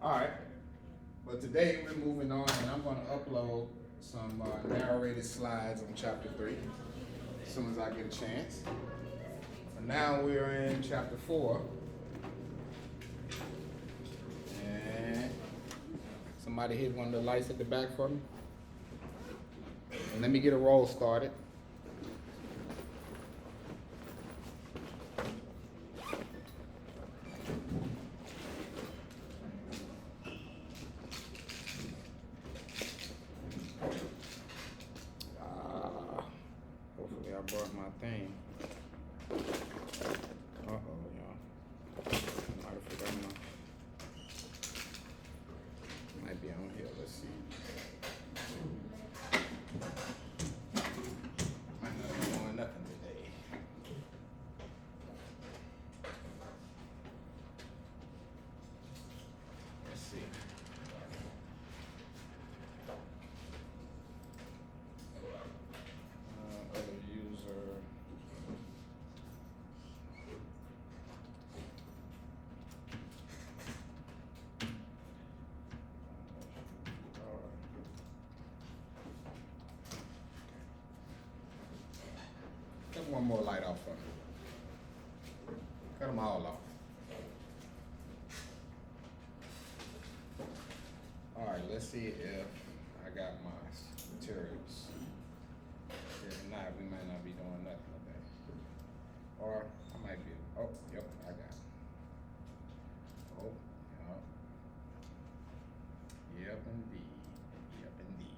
All right. But today we're moving on, and I'm going to upload some narrated slides on chapter 3 as soon as I get a chance. But now we're in chapter 4. And somebody hit one of the lights at the back for me. And let me get a roll started. Hopefully I brought my thing. Uh-oh, y'all. Might have forgotten my... Might be on here, let's see. Might not be doing nothing today. Let's see. Other user. Cut one more light off for me. Cut them all off. All right, let's see if I got my materials. If not, we might not be doing nothing today. Or I might be. Oh, yep, I got it. Oh, yep. Yep, indeed. Yep, indeed.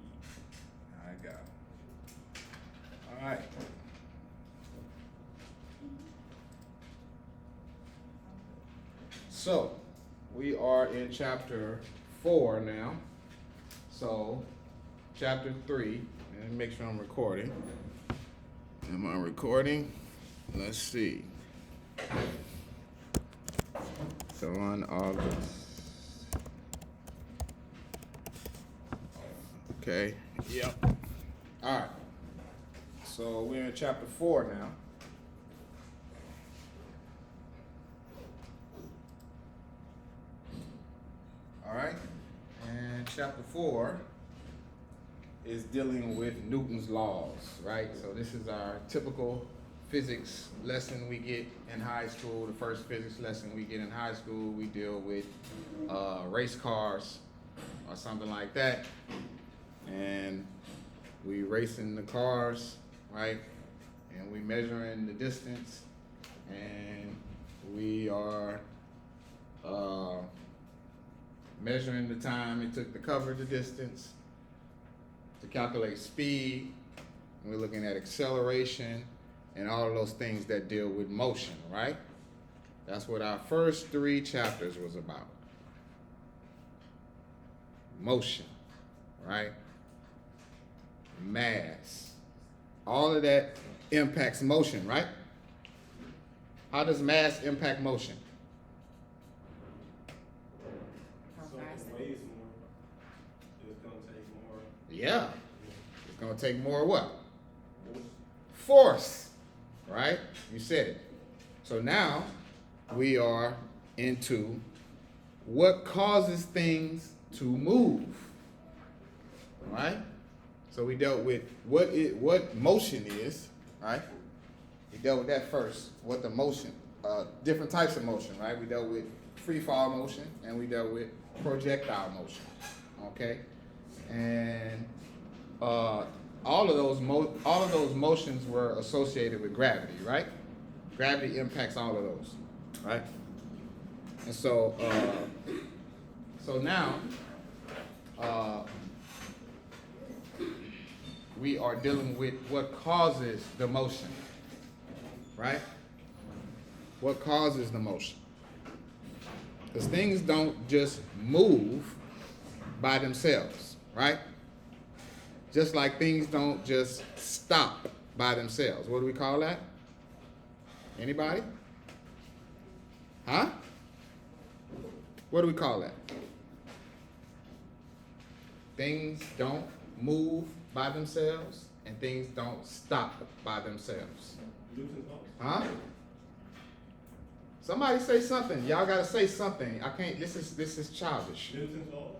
I got it. All right. So, we are in chapter 4 now. So, chapter 3, and make sure I'm recording. Am I recording? Let's see. So on August. Okay. Yep. All right. So we're in chapter 4 now. All right. And chapter 4 is dealing with Newton's laws, right? So this is our typical physics lesson we get in high school. The first physics lesson we get in high school, we deal with race cars or something like that. And we racing the cars, right? And we measuring the distance, and we are measuring the time it took to cover the distance, to calculate speed. We're looking at acceleration and all of those things that deal with motion, right? That's what our first 3 chapters was about. Motion, right? Mass. All of that impacts motion, right? How does mass impact motion? Yeah. It's going to take more what? Force. Right? You said it. So now we are into what causes things to move. Right? So we dealt with what motion is, right? We dealt with that first. What the motion, different types of motion, right? We dealt with free fall motion and we dealt with projectile motion. Okay? And all of those motions were associated with gravity, right? Gravity impacts all of those, right? And so now we are dealing with what causes the motion, right? What causes the motion? Because things don't just move by themselves, right? Just like things don't just stop by themselves. What do we call that? Anybody? Huh? What do we call that? Things don't move by themselves and things don't stop by themselves. Huh? Somebody say something. Y'all gotta say something. I can't. This is childish. Newton's laws?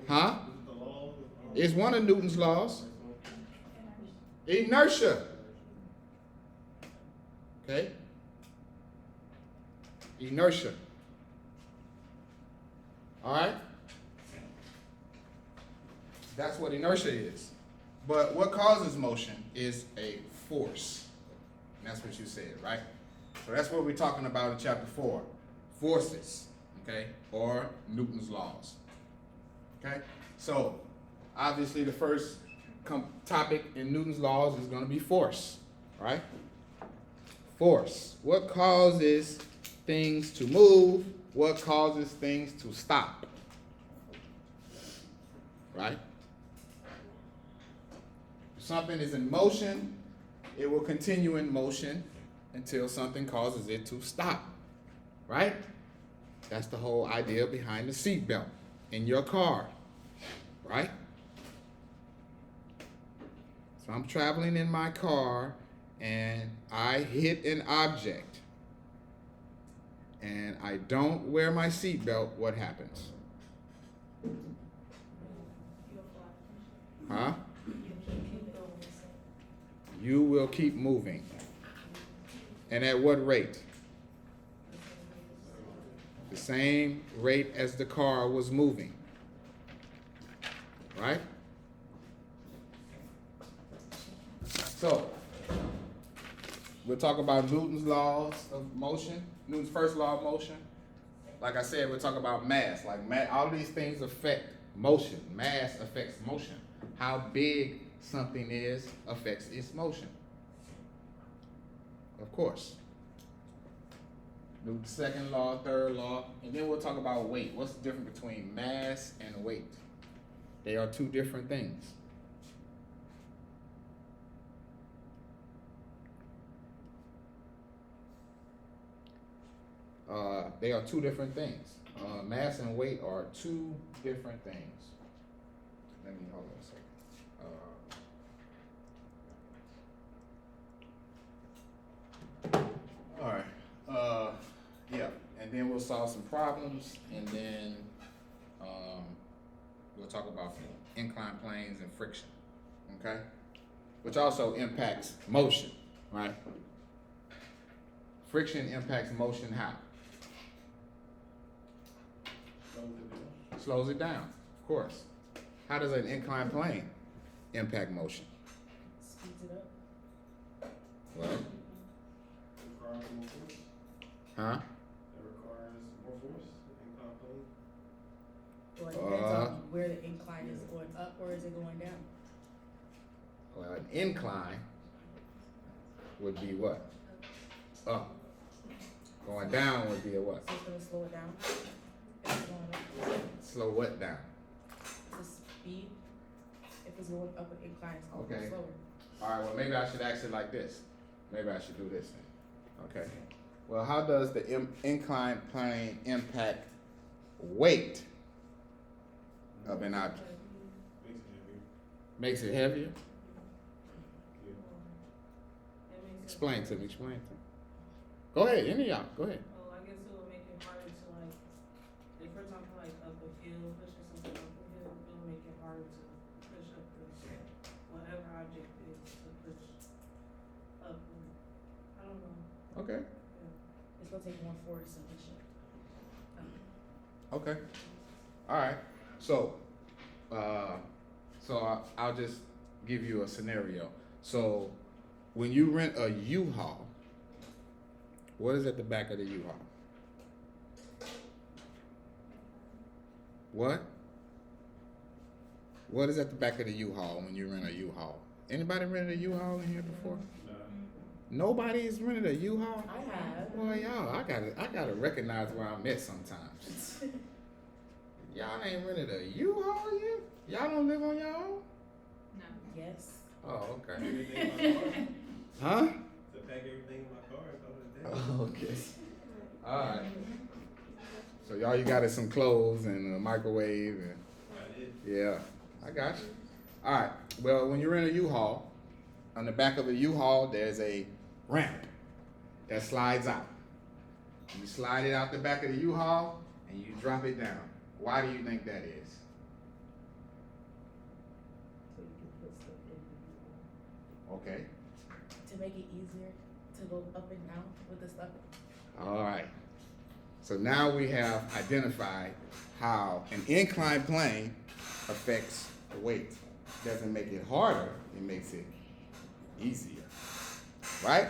Huh? Is it the laws of, It's one of Newton's laws. Inertia. Okay? Inertia. Alright? That's what inertia is. But what causes motion is a force. And that's what you said, right? So that's what we're talking about in chapter 4. Forces. Okay? Or Newton's laws. Okay? So, obviously the first topic in Newton's laws is going to be force, right? Force. What causes things to move? What causes things to stop? Right? If something is in motion, it will continue in motion until something causes it to stop. Right? That's the whole idea behind the seatbelt in your car. Right? So I'm traveling in my car and I hit an object and I don't wear my seatbelt, what happens? Huh? You will keep moving. And at what rate? The same rate as the car was moving. Right? So, we'll talk about Newton's laws of motion, Newton's first law of motion. Like I said, we'll talk about mass. Like all these things affect motion. Mass affects motion. How big something is affects its motion. Of course. Newton's second law, third law, and then we'll talk about weight. What's the difference between mass and weight? They are two different things. They are two different things. Mass and weight are two different things. Let me hold on a second. All right. Yeah, and then we'll solve some problems, and then we'll talk about inclined planes and friction. Okay, which also impacts motion, right? Friction impacts motion how? Slows it down, of course. How does an inclined plane impact motion? Speeds it up. Well, requires more force? huh? That requires more force, inclined plane? Well, it depends on where the incline is going up or is it going down? Well, an incline would be what? Up. Going down would be a what? So it's gonna slow it down. If it's going up, Slow what down? the speed. If it's going up an incline, it's going Okay. slower. All right, well, maybe I should ask it like this. Maybe I should do this then. Okay. Well, how does the inclined plane impact weight of an object? Makes it heavier. Makes it heavier? Yeah. Explain to me, Go ahead, any of y'all, go ahead. Oh, I guess it would make it harder to like for example, like up a hill, pushing something up a hill, it will make it harder to push up this, whatever object is to push up. I don't know. Okay, It's gonna take more force to push it. okay. All right, so I'll just give you a scenario. So when you rent a U-Haul, what is at the back of the U-Haul? What? What is at the back of the U-Haul when you rent a U-Haul? Anybody rented a U-Haul in here before? Nobody's rented a U-Haul? I have. Well, y'all, I gotta recognize where I'm at sometimes. Y'all ain't rented a U-Haul yet? Y'all don't live on your own? Yes. Oh, okay. Everything in my car. Huh? To pack everything in my car and throw it down. Oh, okay. All right. So y'all, you got some clothes and a microwave and I did. yeah, I got you. All right. Well, when you're in a U-Haul, on the back of a U-Haul, there's a ramp that slides out. You slide it out the back of the U-Haul and you drop it down. Why do you think that is? So you can put stuff in Okay. to make it easier to go up and down with the stuff. All right. So now we have identified how an inclined plane affects the weight. Doesn't make it harder, it makes it easier. Right?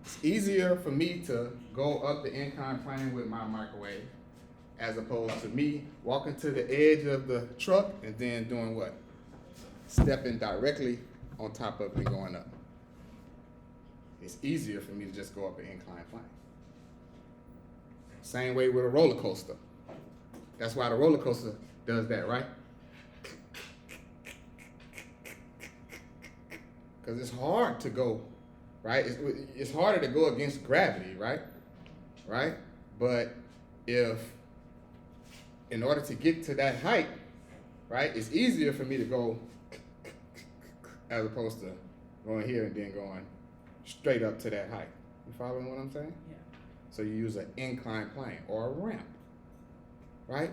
It's easier for me to go up the inclined plane with my microwave as opposed to me walking to the edge of the truck and then doing what? Stepping directly on top of it and going up. It's easier for me to just go up an inclined plane. Same way with a roller coaster. That's why the roller coaster does that, right? Because it's hard to go, right? It's harder to go against gravity, right? Right? But if, in order to get to that height, right, it's easier for me to go as opposed to going here and then going straight up to that height. You following what I'm saying? Yeah. So you use an inclined plane or a ramp, right?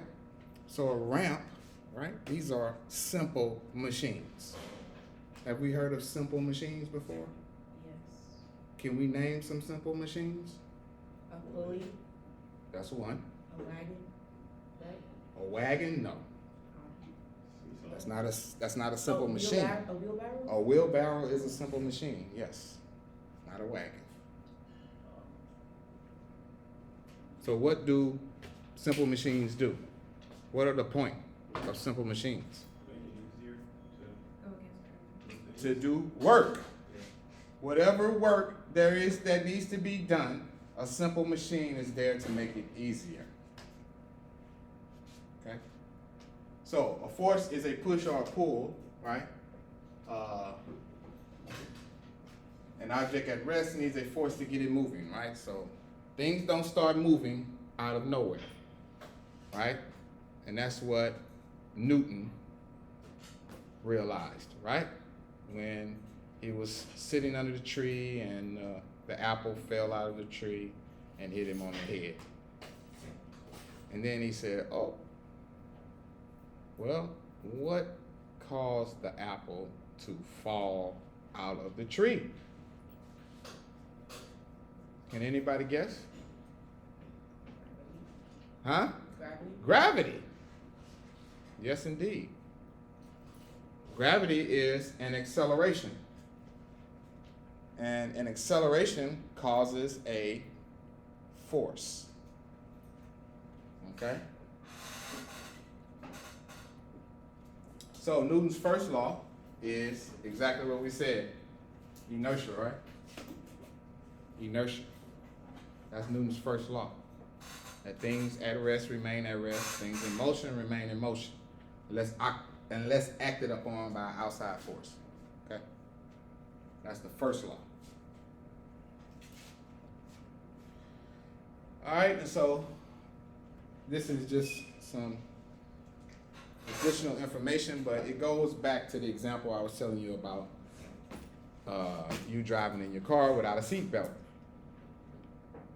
So a ramp, right? These are simple machines. Have we heard of simple machines before? Yes. Can we name some simple machines? A pulley, That's one. a wagon, right? A wagon? No. That's not a simple machine. A wheelbarrow? A wheelbarrow is a simple machine, yes. Not a wagon. So what do simple machines do? What are the point of simple machines? Make it easier Go against To do work. Whatever work there is that needs to be done, a simple machine is there to make it easier. Okay? So a force is a push or a pull, right? An object at rest needs a force to get it moving, right? So things don't start moving out of nowhere, right? And that's what Newton realized, right? When he was sitting under the tree and the apple fell out of the tree and hit him on the head. And then he said, oh, well, what caused the apple to fall out of the tree? Can anybody guess? Huh? gravity. Gravity. Yes, indeed. Gravity is an acceleration. And an acceleration causes a force. Okay? So Newton's first law is exactly what we said. Inertia, right? Inertia. That's Newton's first law. That things at rest remain at rest, things in motion remain in motion, unless acted upon by outside force. Okay? That's the first law. All right, and so this is just some additional information, but it goes back to the example I was telling you about you driving in your car without a seatbelt.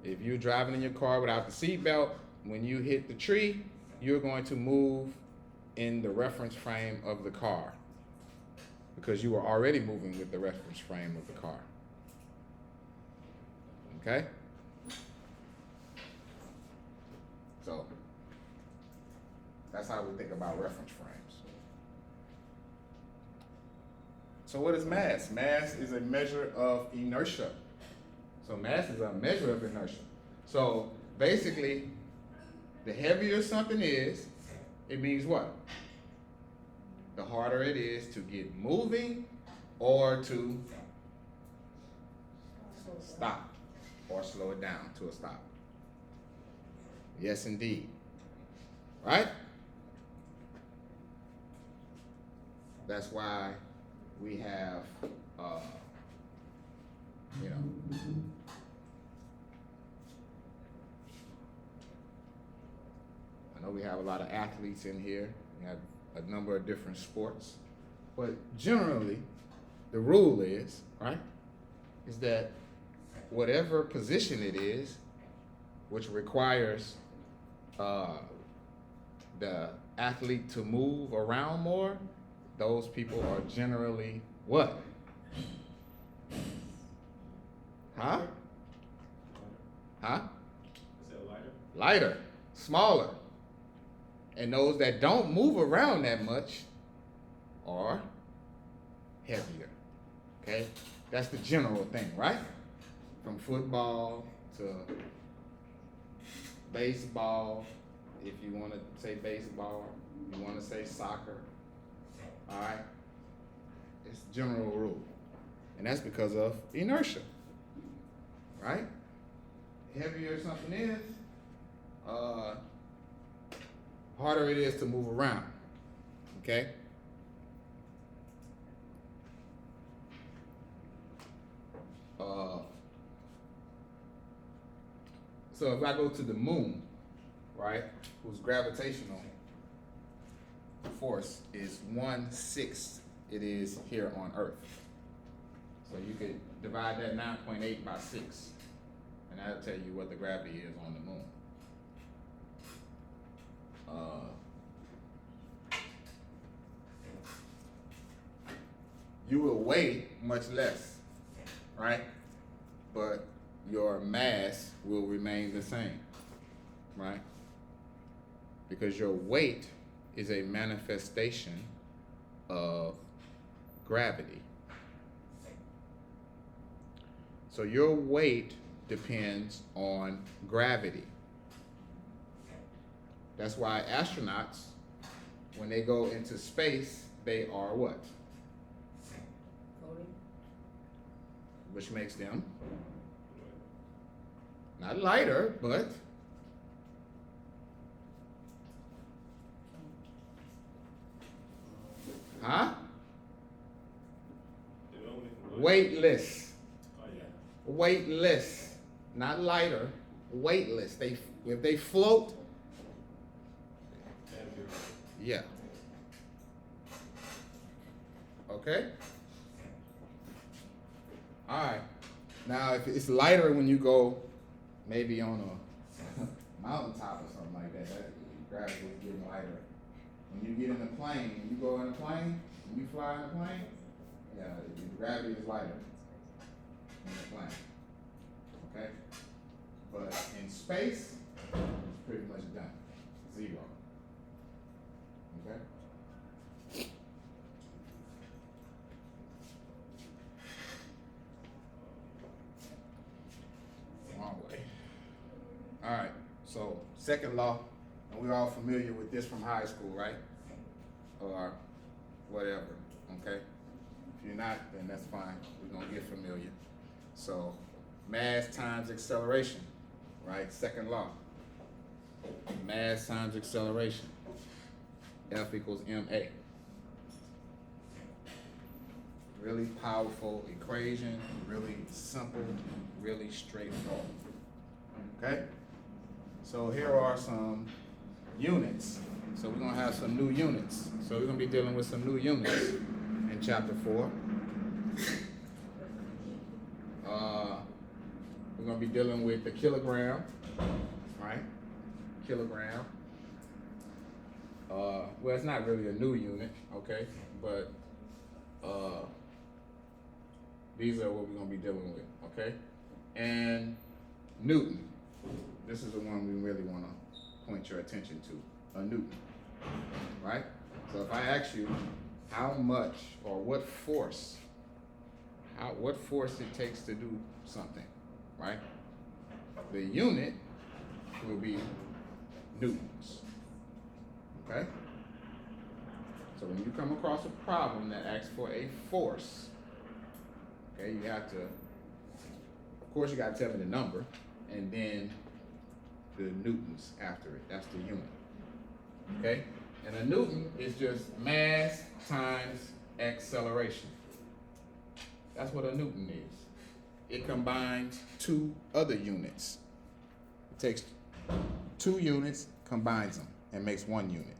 If you're driving in your car without the seatbelt, when you hit the tree, you're going to move in the reference frame of the car because you were already moving with the reference frame of the car. Okay? So that's how we think about reference frames. So what is mass? Mass is a measure of inertia. So mass is a measure of inertia. So basically, the heavier something is, it means what? The harder it is to get moving or to stop or slow it down to a stop. Yes, indeed. Right? That's why we have, I know we have a lot of athletes in here. We have a number of different sports. But generally, the rule is, right, is that whatever position it is, which requires the athlete to move around more, those people are generally what? Huh? Huh? I said lighter. Lighter, smaller. And those that don't move around that much are heavier. Okay? That's the general thing, right? From football to baseball, if you want to say baseball, you want to say soccer. All right? It's general rule. And that's because of inertia. Right? Heavier something is, harder it is to move around. Okay? So if I go to the moon, right, whose gravitational force is 1/6 it is here on Earth. So you could divide that 9.8 by 6, and that'll tell you what the gravity is on the moon. You will weigh much less, right? But your mass will remain the same, right? Because your weight is a manifestation of gravity. So your weight depends on gravity. That's why astronauts, when they go into space, they are what? Floating. Which makes them not lighter, but huh? They don't make them lighter. Weightless. Oh, yeah. Weightless. Not lighter, weightless. If they float, Heavier. yeah. Okay? Alright. Now if it's lighter when you go maybe on a mountaintop or something like that, that gravity is getting lighter. When you get in a plane, when you go in a plane, when you fly in a plane, yeah, the gravity is lighter in the plane. Okay? But in space, it's pretty much done. Zero. Okay? Wrong way. Alright, so second law, and we're all familiar with this from high school, right? Or whatever, okay? If you're not, then that's fine. We're gonna get familiar. So, mass times acceleration, right? Second law. Mass times acceleration. F equals ma. Really powerful equation, really simple, really straightforward. Okay? So here are some units. So we're gonna have some new units. So we're gonna be dealing with some new units in chapter 4. We're gonna be dealing with the kilogram, right? Kilogram. Well, it's not really a new unit, okay? But these are what we're gonna be dealing with, okay? And Newton. This is the one we really wanna point your attention to, a Newton, right? So if I ask you how much or what force it takes to do something, right? The unit will be newtons, okay? So when you come across a problem that asks for a force, okay, you have to, of course you gotta tell me the number, and then the newtons after it, that's the unit, okay? And a newton is just mass times acceleration. That's what a newton is. It combines two other units. It takes two units, combines them, and makes one unit.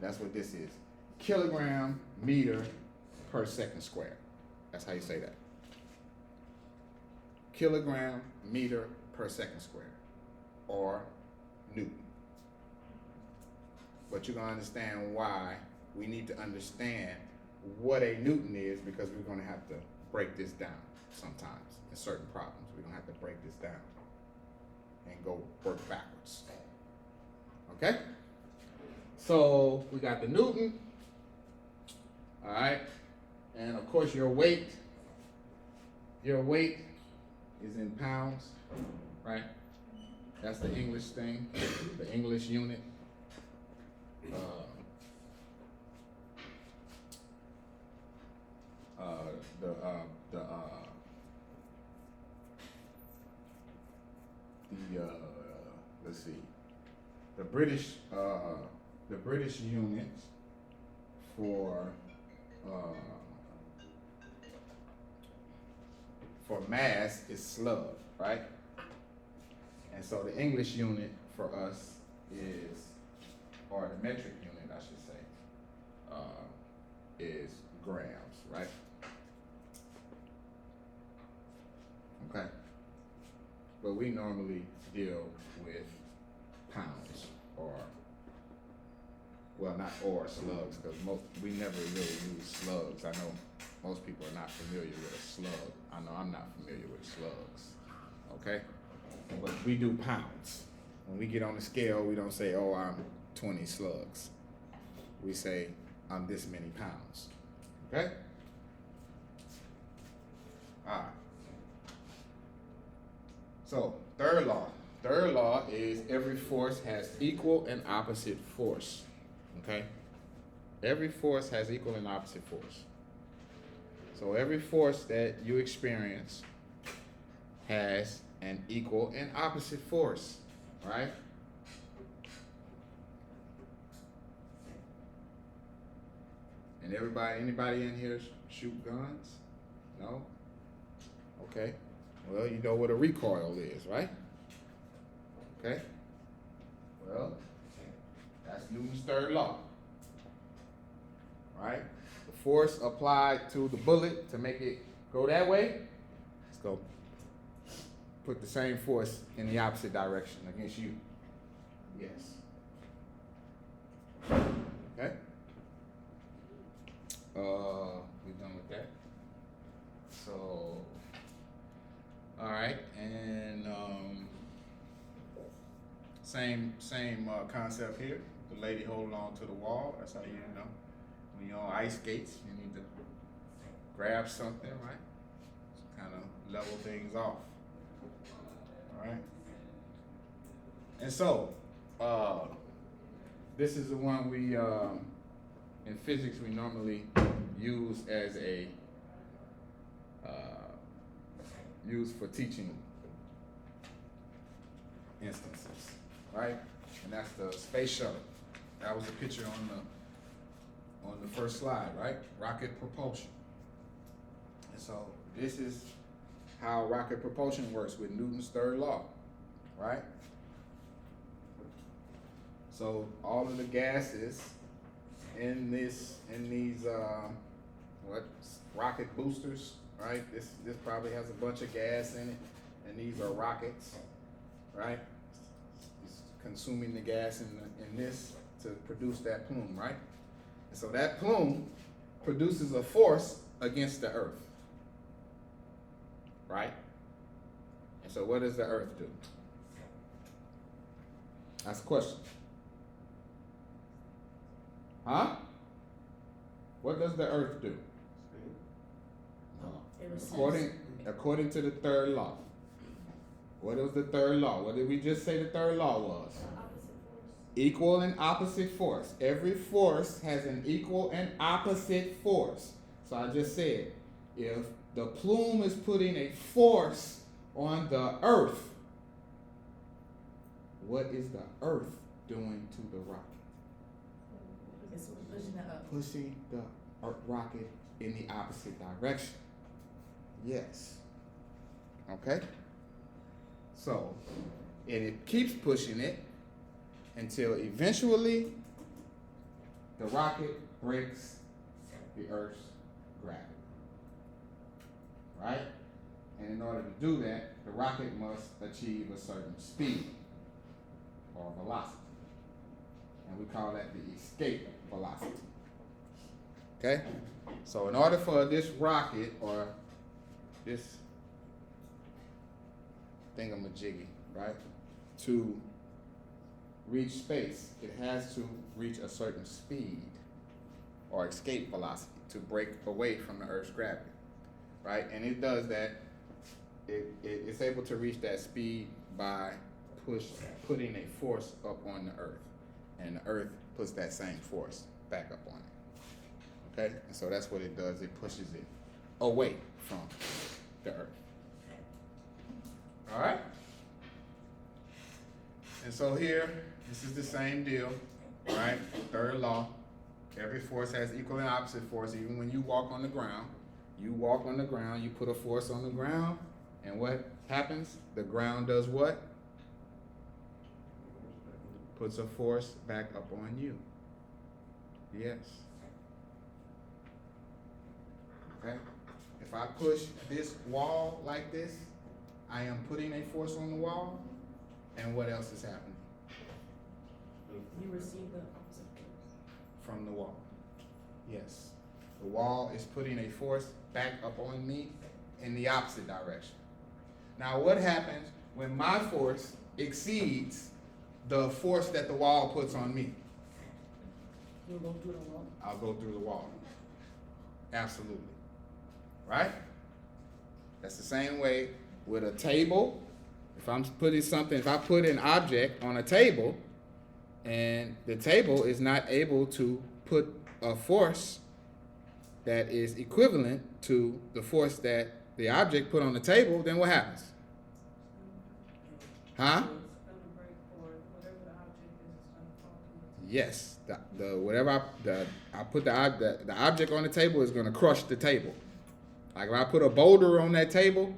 That's what this is. Kilogram meter per second squared. That's how you say that. Kilogram meter per second squared. or Newton. But you're gonna understand why we need to understand what a Newton is, because we're gonna have to break this down sometimes in certain problems. We're gonna have to break this down and go work backwards. Okay? So we got the Newton, all right, and of course your weight is in pounds, right? That's the English thing, the English unit. Let's see, the British unit for mass is slug, right? And so the English unit for us is, or the metric unit, I should say, is grams, right? Okay. But we normally deal with pounds, or, well, not or slugs, because we never really use slugs. I know most people are not familiar with a slug. I know I'm not familiar with slugs, okay? But we do pounds. When we get on the scale, we don't say, oh, I'm 20 slugs. We say, I'm this many pounds, okay? All right. So, third law. Third law is every force has equal and opposite force, okay? Every force has equal and opposite force. So every force that you experience has an equal and opposite force, right? And anybody in here shoot guns? No? Okay. Well, you know what a recoil is, right? Okay. Well, that's Newton's third law, right? The force applied to the bullet to make it go that way, let's go put the same force in the opposite direction against you. Yes. Okay. We done with that. So, all right, and same concept here. The lady holding on to the wall. That's how you know when you're on ice skates, you need to grab something, right? Kind of level things off. All right. And so, this is the one we in physics we normally use as a used for teaching instances, right? And that's the space shuttle. That was the picture on the first slide, right? Rocket propulsion. And so this is how rocket propulsion works with Newton's third law, right? So all of the gases in these rocket boosters, right? This probably has a bunch of gas in it, and these are rockets, right? It's consuming the gas in this to produce that plume, right? And so that plume produces a force against the Earth, right? And so what does the Earth do? That's a question. Huh? What does the Earth do? According to the third law. What was the third law? What did we just say the third law was? Equal and opposite force. Every force has an equal and opposite force. So I just said, if the plume is putting a force on the Earth, what is the Earth doing to the rocket? It's pushing it up. Pushing the rocket in the opposite direction. Yes. Okay? So, and it keeps pushing it until eventually the rocket breaks the Earth's gravity. Right? And in order to do that, the rocket must achieve a certain speed. or velocity. And we call that the escape velocity. Okay? So in order for this rocket or this thingamajiggy, right, to reach space, it has to reach a certain speed or escape velocity to break away from the Earth's gravity, right? And it does that. It's able to reach that speed by putting a force up on the Earth, and the Earth puts that same force back up on it. Okay, and so that's what it does. It pushes it away from the Earth. All right. And so here, this is the same deal, right? Third law. Every force has equal and opposite force. Even when you walk on the ground, you put a force on the ground, and what happens? The ground does what? Puts a force back up on you. Yes. Okay? If I push this wall like this, I am putting a force on the wall, and what else is happening? You receive the opposite force. From the wall. Yes. The wall is putting a force back up on me in the opposite direction. Now, what happens when my force exceeds the force that the wall puts on me? You'll go through the wall. I'll go through the wall. Absolutely. Right? That's the same way with a table. If I put an object on a table, and the table is not able to put a force that is equivalent to the force that the object put on the table, then what happens? Huh? It's gonna break, or whatever the object is, it's gonna fall to it. Yes. I put the object on the table is gonna crush the table. Like if I put a boulder on that table,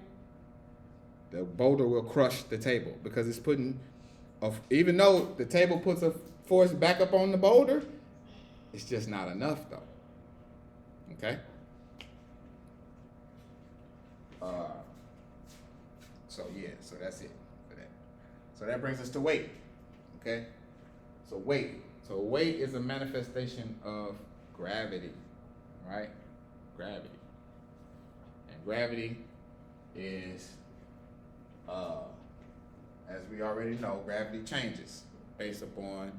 the boulder will crush the table because it's putting even though the table puts a force back up on the boulder, it's just not enough though. Okay? So that's it for that. So that brings us to weight. Okay? So weight. So weight is a manifestation of gravity, right? Gravity. And gravity is, as we already know, gravity changes based upon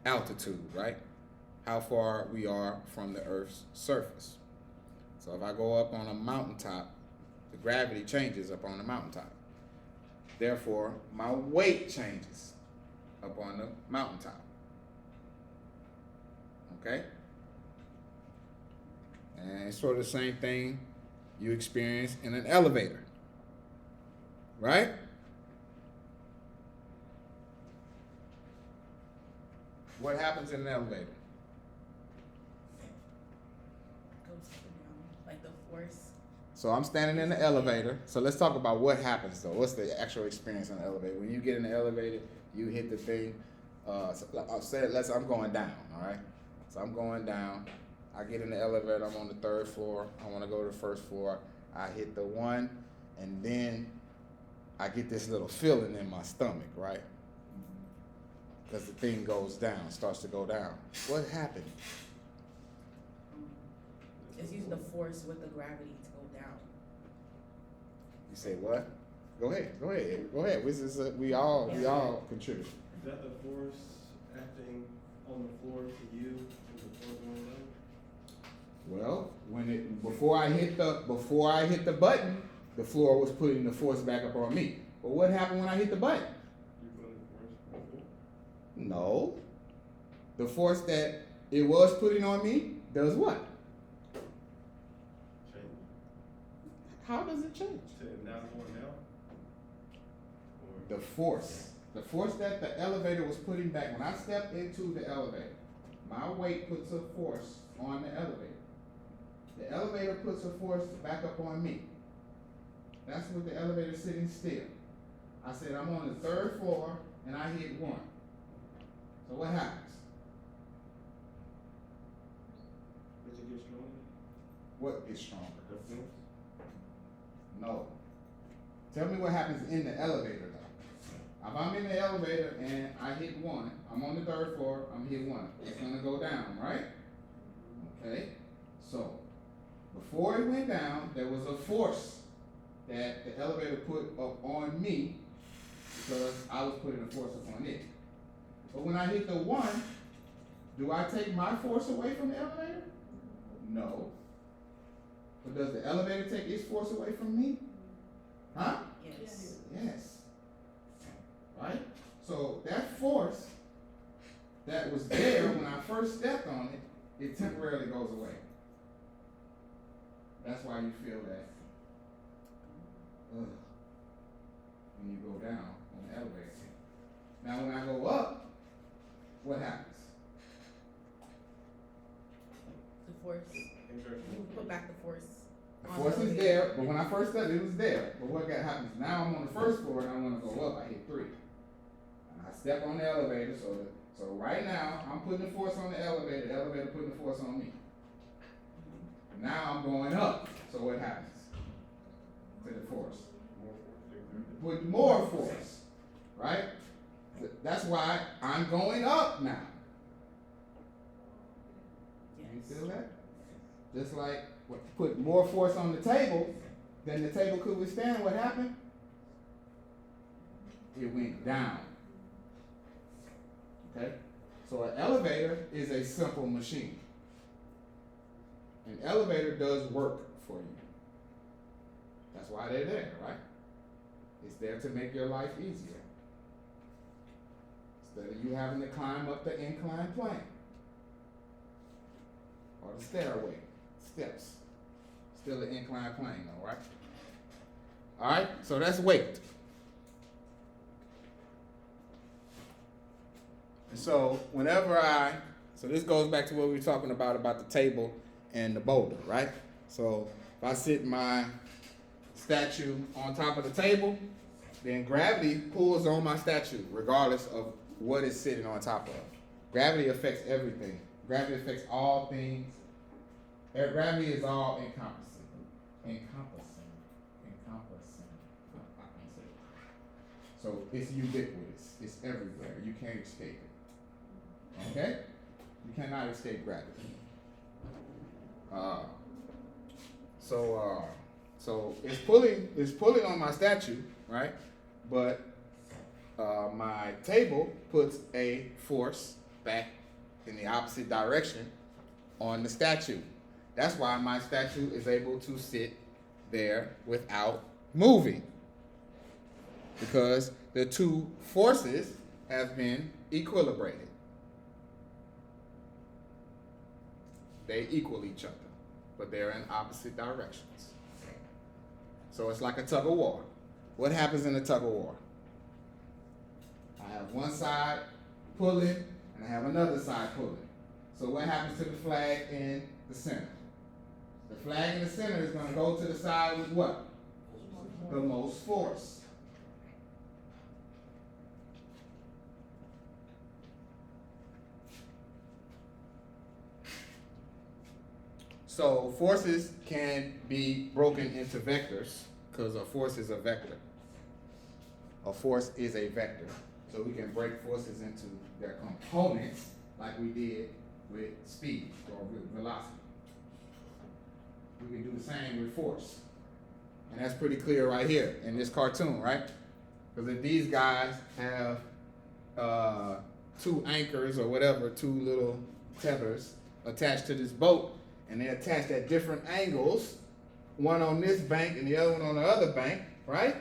altitude, right? How far we are from the Earth's surface. So if I go up on a mountaintop, the gravity changes up on the mountaintop. Therefore, my weight changes up on the mountaintop. Okay? And it's sort of the same thing you experience in an elevator. Right? What happens in an elevator? Goes up and down, like the force. So I'm standing in the elevator. So let's talk about what happens though. What's the actual experience in the elevator? When you get in the elevator, you hit the thing. I'm going down, all right? So I'm going down. I get in the elevator. I'm on the 3rd floor. I want to go to the 1st floor. I hit the 1, and then I get this little feeling in my stomach, right? Because the thing goes down, starts to go down. What happened? It's using the force with the gravity to go down. You say what? Go ahead. We all contribute. Is that the force acting on the floor to you and the floor going down? Well, before I hit the button, the floor was putting the force back up on me. But what happened when I hit the button? You put the force on the floor? No. The force that it was putting on me does what? Change. How does it change? To now going down? Or The force that the elevator was putting back, when I stepped into the elevator, my weight puts a force on the elevator. The elevator puts a force back up on me. That's with the elevator sitting still. I said I'm on the 3rd floor and I hit 1. So what happens? does it get stronger? What is stronger? The force? No. Tell me what happens in the elevator though. If I'm in the elevator and I hit 1, I'm on the 3rd floor, I'm hit 1. It's gonna go down, right? Okay, so before it went down, there was a force that the elevator put up on me because I was putting a force up on it. But when I hit the 1, do I take my force away from the elevator? No. But does the elevator take its force away from me? Huh? Yes. Yes. Right? So that force that was there when I first stepped on it, it temporarily goes away. That's why you feel that when you go down on the elevator. Now when I go up, what happens? The force, Injection. put back the force. The on force the is elevator. there, but when I first started, it was there. But what happens now? I'm on the 1st floor and I want to go up. I hit 3. And I step on the elevator, so right now I'm putting the force on the elevator putting the force on me. Now I'm going up. So what happens to the force? Put more force, right? That's why I'm going up now. You Yes. feel that? Just like put more force on the table than the table could withstand, what happened? It went down. Okay? So an elevator is a simple machine. An elevator does work for you. That's why they're there, right? It's there to make your life easier. Instead of you having to climb up the inclined plane or the stairway, steps. Still an inclined plane, though, right? All right, so that's weight. And so so this goes back to what we were talking about the table and the boulder, right? So if I sit my statue on top of the table, then gravity pulls on my statue regardless of what it's sitting on top of. Gravity affects everything. Gravity affects all things. Gravity is all encompassing. I can't say it. So it's ubiquitous. It's everywhere. You can't escape it. Okay? You cannot escape gravity. So it's pulling on my statue, right? But my table puts a force back in the opposite direction on the statue. That's why my statue is able to sit there without moving. Because the two forces have been equilibrated. They equal each other, but they're in opposite directions. So it's like a tug of war. What happens in a tug of war? I have one side pulling, and I have another side pulling. So what happens to the flag in the center? The flag in the center is going to go to the side with what? The most force. So forces can be broken into vectors because a force is a vector. A force is a vector. So we can break forces into their components like we did with speed or with velocity. We can do the same with force. And that's pretty clear right here in this cartoon, right? Because if these guys have two anchors or whatever, two little tethers attached to this boat, and they're attached at different angles, one on this bank and the other one on the other bank, right?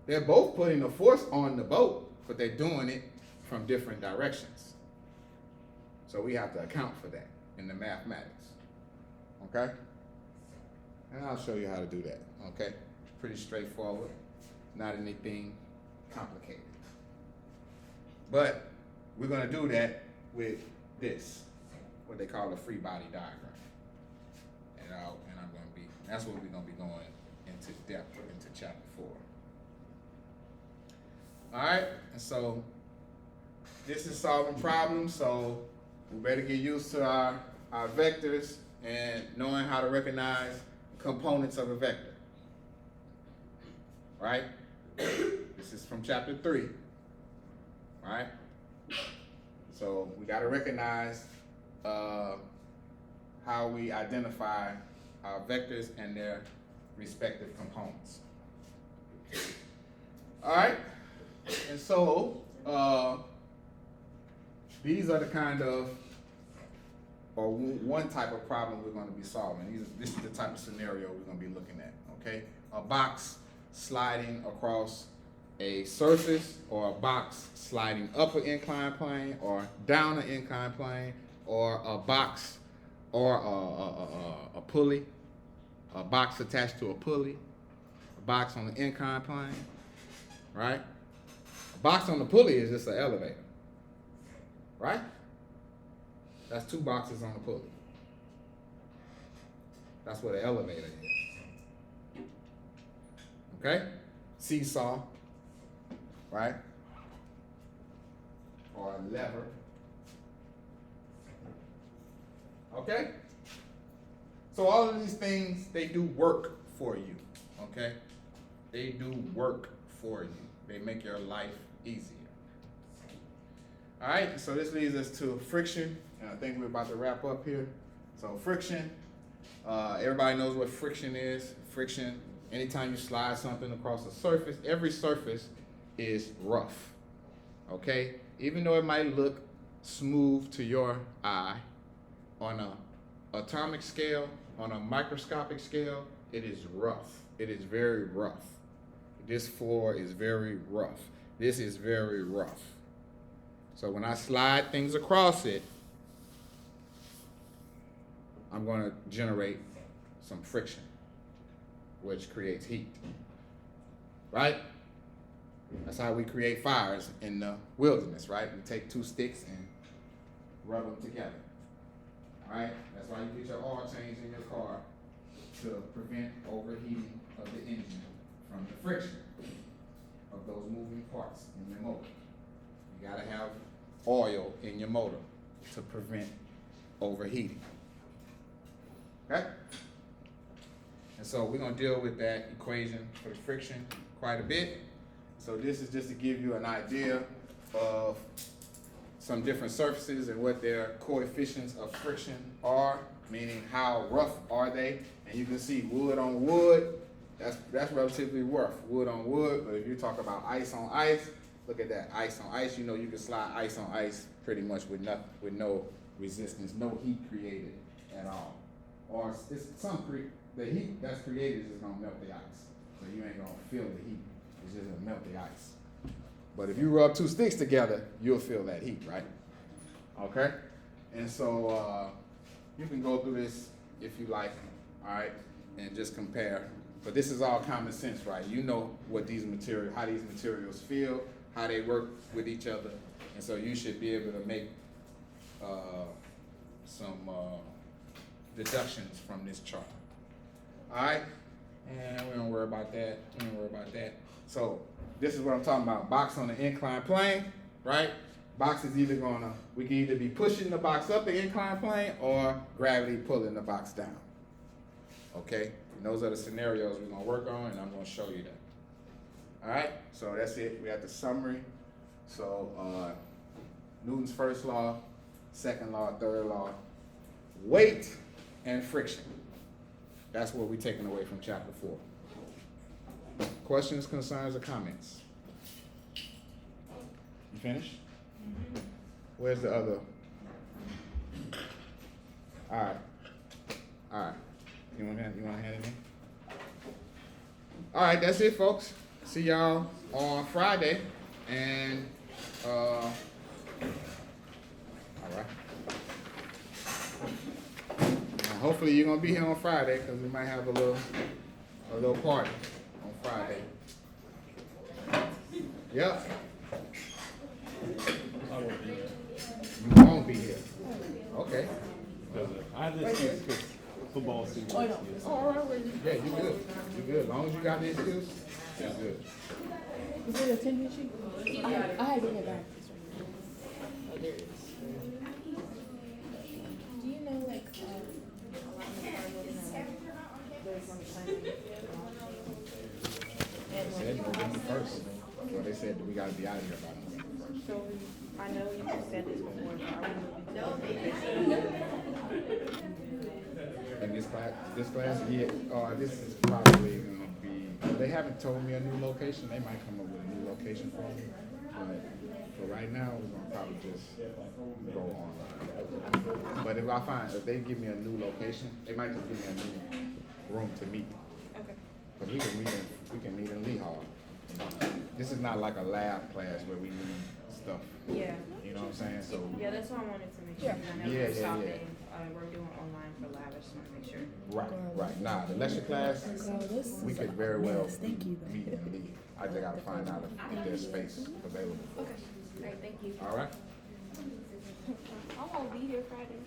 They're both putting a force on the boat, but they're doing it from different directions. So we have to account for that in the mathematics, okay? And I'll show you how to do that, okay? Pretty straightforward, not anything complicated. But we're gonna do that with this, what they call a free body diagram. And that's what we're gonna be going into depth into chapter 4. All right, and so this is solving problems, so we better get used to our vectors and knowing how to recognize components of a vector, right? This is from chapter 3. Right? So we got to recognize how we identify our vectors and their respective components. All right, and so these are the kind of, or one type of problem we're going to be solving. This is the type of scenario we're going to be looking at. Okay, a box sliding across a surface, or a box sliding up an inclined plane or down an inclined plane, or a box or a pulley, a box attached to a pulley, a box on the inclined plane, right? A box on the pulley is just an elevator, right? That's 2 boxes on the pulley. That's what an elevator is. Okay? Seesaw, right? Or a lever. Okay? So all of these things, they do work for you. Okay? They do work for you. They make your life easier. All right, so this leads us to friction, and I think we're about to wrap up here. So friction, everybody knows what friction is. Friction, anytime you slide something across a surface, every surface is rough, okay? Even though it might look smooth to your eye, on an atomic scale, on a microscopic scale, it is rough. It is very rough. This floor is very rough. This is very rough. So when I slide things across it, I'm going to generate some friction, which creates heat, right? That's how we create fires in the wilderness, right? We take 2 sticks and rub them together, all right? That's why you get your oil change in your car, to prevent overheating of the engine from the friction of those moving parts in your motor. You gotta have oil in your motor to prevent overheating. Okay? And so we're gonna deal with that equation for the friction quite a bit. So this is just to give you an idea of some different surfaces and what their coefficients of friction are, meaning how rough are they. And you can see wood on wood, that's relatively rough, wood on wood. But if you talk about ice on ice, look at that, ice on ice. You know you can slide ice on ice pretty much with no resistance, no heat created at all. Or it's the heat that's created is gonna melt the ice. So you ain't gonna feel the heat, it's just gonna melt the ice. But if you rub 2 sticks together, you'll feel that heat, right? Okay? And so you can go through this if you like, all right, and just compare. But this is all common sense, right? You know what how these materials feel, how they work with each other, and so you should be able to make some deductions from this chart. All right, and we don't worry about that. So this is what I'm talking about. Box on the inclined plane, right? Box is we can either be pushing the box up the inclined plane or gravity pulling the box down. Okay, and those are the scenarios we're gonna work on, and I'm gonna show you that. All right, so that's it. We have the summary. So Newton's first law, second law, third law, weight and friction. That's what we're taking away from chapter 4. Questions, concerns, or comments? You finished? Mm-hmm. Where's the other? All right. You want to hand it in? All right, that's it, folks. See y'all on Friday, and all right. Now, hopefully you're gonna be here on Friday because we might have a little party on Friday. Yep. You won't be here. Okay. I just use football season. Oh, no. Oh, all right, well, yeah, you good. You good. As long as you got the excuse, you're good. Is there a attendance sheet? I have it back. Oh, there it is. Do you know, like, there's one time Said November 1st. we gotta be out of here by November first. So I know you said this before, but are we In this class, yeah, this is probably gonna be, they haven't told me a new location, they might come up with a new location for me. But for right now, we're gonna probably just go online. But if they give me a new location, they might just give me a new room to meet. Okay. But we can meet in Lee Hall. You know? This is not like a lab class where we need stuff. Yeah. You know what I'm saying? So Yeah, that's what I wanted to make sure. Yeah. I know Yeah, we're yeah, stopping, yeah. we're doing online for lab, I just wanna make sure. right. Nah, the lecture class, we could very well meet in Lee. I just gotta find out if there's space available for us. Alright, thank you. All right? I won't be here Friday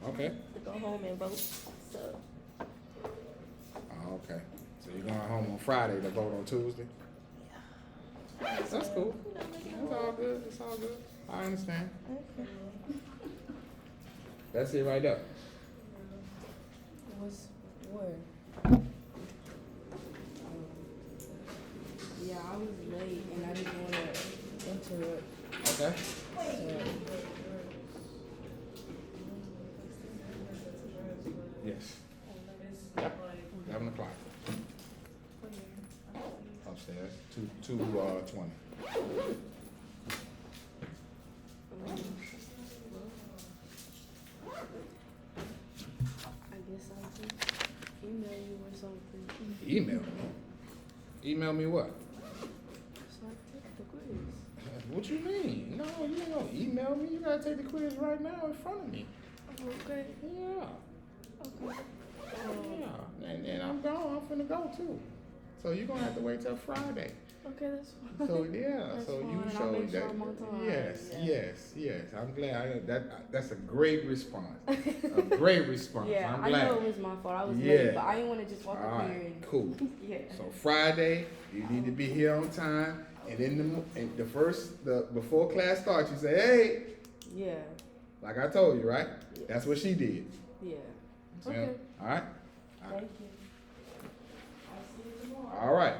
Okay. to go home and vote, so. Okay. So you're going home on Friday to vote on Tuesday? That's cool. It's all good. It's all good. I understand. That's it right there. Was where? Yeah, I was late and I didn't wanna interrupt. Okay. Yes. Yep. 11 o'clock. Upstairs. 220. I guess I'll just email you or something. Email me. Email me what? So I take the quiz. What you mean? No, you ain't gonna email me. You gotta take the quiz right now in front of me. Okay. Yeah. Okay. Yeah. And then I'm gone. I'm finna go too. So you're gonna have to wait till Friday. Okay, that's fine. So yeah, That's so fine, you and I'll showed make sure that. I'm on time. Yes. I'm glad. That's a great response. A great response. Yeah, I'm I glad. know it was my fault. I was Yeah. late, but I didn't want to just walk All up right, here and cool. yeah. So Friday, you need to be here on time, and before class starts, you say, "Hey," Yeah. like I told you, right? That's what she did. Yeah. See? Okay. All right. Thank you. I'll see you tomorrow. All right.